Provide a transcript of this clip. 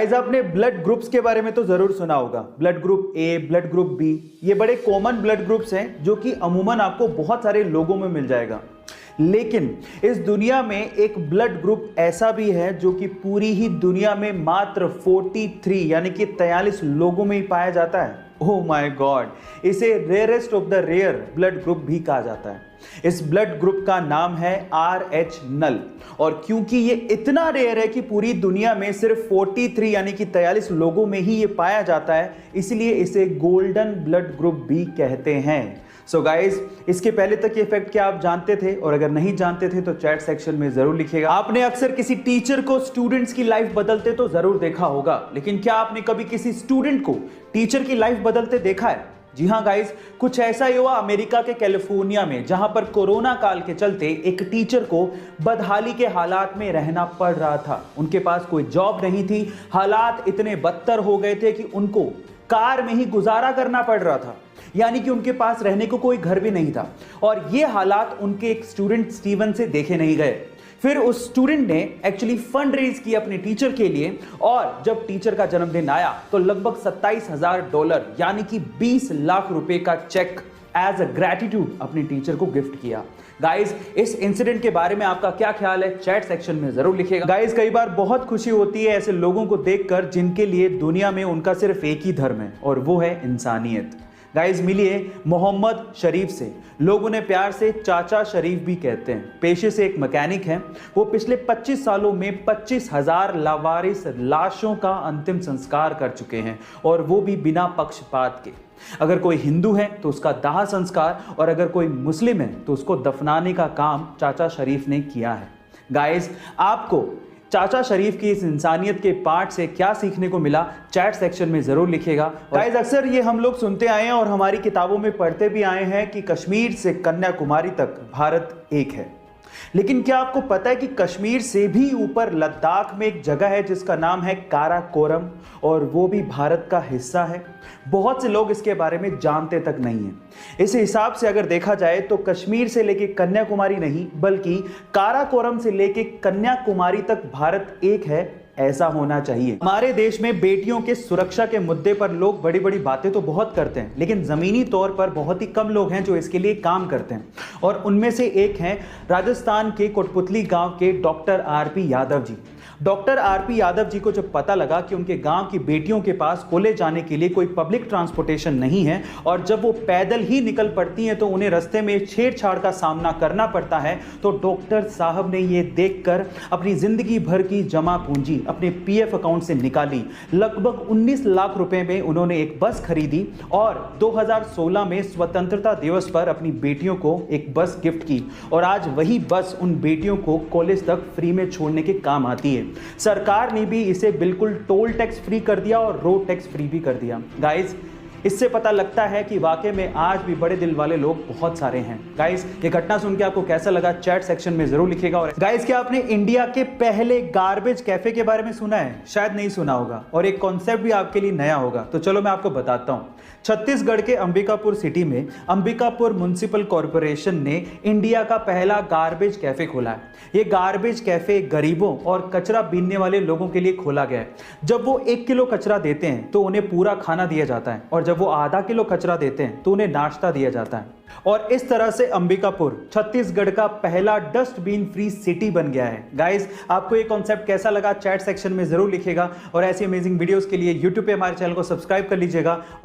Guys आपने blood groups के बारे में तो जरूर सुना होगा। Blood group A, blood group B, ये बड़े कॉमन ब्लड ग्रुप्स हैं जो कि अमूमन आपको बहुत सारे लोगों में मिल जाएगा। लेकिन इस दुनिया में एक ब्लड ग्रुप ऐसा भी है जो कि पूरी ही दुनिया में मात्र 43 यानी कि 43 लोगों में ही पाया जाता है। ओह माय गॉड, इसे rarest of the rare blood group भी कहा जाता है। इस ब्लड ग्रुप का नाम है RH नल, और क्योंकि ये इतना रेयर है कि पूरी दुनिया में सिर्फ 43 यानी कि 43 लोगों में ही ये पाया जाता है, इसलिए इसे गोल्डन ब्लड ग्रुप भी कहते हैं। सो गाइज, इसके पहले तक ये फैक्ट क्या आप जानते थे? और अगर नहीं जानते थे तो चैट सेक्शन में जरूर लिखिएगा। आपने अक्सर किसी टीचर को स्टूडेंट्स की लाइफ बदलते तो जरूर देखा होगा, लेकिन क्या आपने कभी किसी स्टूडेंट को टीचर की लाइफ बदलते देखा है? जी हाँ गाइज, कुछ ऐसा ही हुआ अमेरिका के कैलिफोर्निया में, जहां पर कोरोना काल के चलते एक टीचर को बदहाली के हालात में रहना पड़ रहा था। उनके पास कोई जॉब नहीं थी, हालात इतने बदतर हो गए थे कि उनको कार में ही गुजारा करना पड़ रहा था, यानी कि उनके पास रहने को कोई घर भी नहीं था। और ये हालात उनके एक स्टूडेंट स्टीवन से देखे नहीं गए। फिर उस स्टूडेंट ने एक्चुअली फंड रेज किया अपने टीचर के लिए, और जब टीचर का जन्मदिन आया तो लगभग $27,000 यानी कि 20 लाख रुपए का चेक एज अ ग्रेटिट्यूड अपने टीचर को गिफ्ट किया। गाइस, इस इंसिडेंट के बारे में आपका क्या ख्याल है? चैट सेक्शन में जरूर लिखिएगा। गाइस, कई बार बहुत खुशी होती है ऐसे लोगों को देखकर जिनके लिए दुनिया में उनका सिर्फ एक ही धर्म है, और वो है इंसानियत। गाइज, मिलिए मोहम्मद शरीफ से। लोग उन्हें प्यार से चाचा शरीफ भी कहते हैं। पेशे से एक मैकेनिक हैं। वो पिछले 25 सालों में 25,000 लावारिस लाशों का अंतिम संस्कार कर चुके हैं, और वो भी बिना पक्षपात के। अगर कोई हिंदू है तो उसका दाह संस्कार, और अगर कोई मुस्लिम है तो उसको दफनाने का काम चाचा शरीफ ने किया है। गाइज, आपको चाचा शरीफ की इस इंसानियत के पार्ट से क्या सीखने को मिला? चैट सेक्शन में जरूर लिखिएगा। गाइस, अक्सर ये हम लोग सुनते आए हैं और हमारी किताबों में पढ़ते भी आए हैं कि कश्मीर से कन्याकुमारी तक भारत एक है। लेकिन क्या आपको पता है कि कश्मीर से भी ऊपर लद्दाख में एक जगह है जिसका नाम है काराकोरम, और वो भी भारत का हिस्सा है? बहुत से लोग इसके बारे में जानते तक नहीं हैं। इस हिसाब से अगर देखा जाए तो कश्मीर से लेके कन्याकुमारी नहीं, बल्कि काराकोरम से लेके कन्याकुमारी तक भारत एक है। ऐसा होना चाहिए। हमारे देश में बेटियों के सुरक्षा के मुद्दे पर लोग बड़ी बड़ी बातें तो बहुत करते हैं, लेकिन जमीनी तौर पर बहुत ही कम लोग हैं जो इसके लिए काम करते हैं। और उनमें से एक हैं राजस्थान के कोटपुतली गांव के doctor RP Yadav ji. Doctor RP Yadav ji को जब पता लगा कि उनके गांव की बेटियों के पास कॉलेज जाने के लिए कोई पब्लिक ट्रांसपोर्टेशन नहीं है, और जब वो पैदल ही निकल पड़ती हैं तो उन्हें रास्ते में छेड़छाड़ का सामना करना पड़ता है, तो डॉक्टर साहब ने ये देखकर अपनी जिंदगी भर की जमा पूंजी अपने PF अकाउंट से निकाली। लगभग 19 लाख रुपए में उन्होंने एक बस खरीदी, और 2016 में स्वतंत्रता दिवस पर अपनी बेटियों को एक बस गिफ्ट की, और आज वही बस उन बेटियों को कॉलेज तक फ्री में छोड़ने के काम आती है। सरकार ने भी इसे बिल्कुल टोल टैक्स फ्री कर दिया और रोड टैक्स फ्री भी कर दिया। गाइस, इससे पता लगता है कि वाकई में आज भी बड़े दिल वाले लोग बहुत सारे हैं। गाइस, ये घटना सुन के आपको कैसा लगा? चैट सेक्शन में जरूर लिखिएगा। और गाइस, क्या आपने इंडिया के पहले गार्बेज कैफे के बारे में सुना है? शायद नहीं सुना होगा, और एक कॉन्सेप्ट भी आपके लिए नया होगा। तो चलो मैं आपको बताता हूँ। छत्तीसगढ़ के अंबिकापुर सिटी में अंबिकापुर म्युनिसिपल कॉर्पोरेशन ने इंडिया का पहला गार्बेज कैफे खोला है। ये गार्बेज कैफे गरीबों और कचरा बीनने वाले लोगों के लिए खोला गया है। जब वो 1 किलो कचरा देते हैं तो उन्हें पूरा खाना दिया जाता है, और जब वो आधा किलो कचरा देते हैं तो उन्हें नाश्ता दिया जाता है। और इस तरह से अंबिकापुर छत्तीसगढ़ का पहला डस्टबिन फ्री सिटी बन गया है। गाइस, आपको ये कॉन्सेप्ट कैसा लगा? चैट सेक्शन में जरूर लिखिएगा। और ऐसी अमेजिंग वीडियोस के लिए यूट्यूब पे हमारे चैनल को सब्सक्राइब कर लीजिएगा।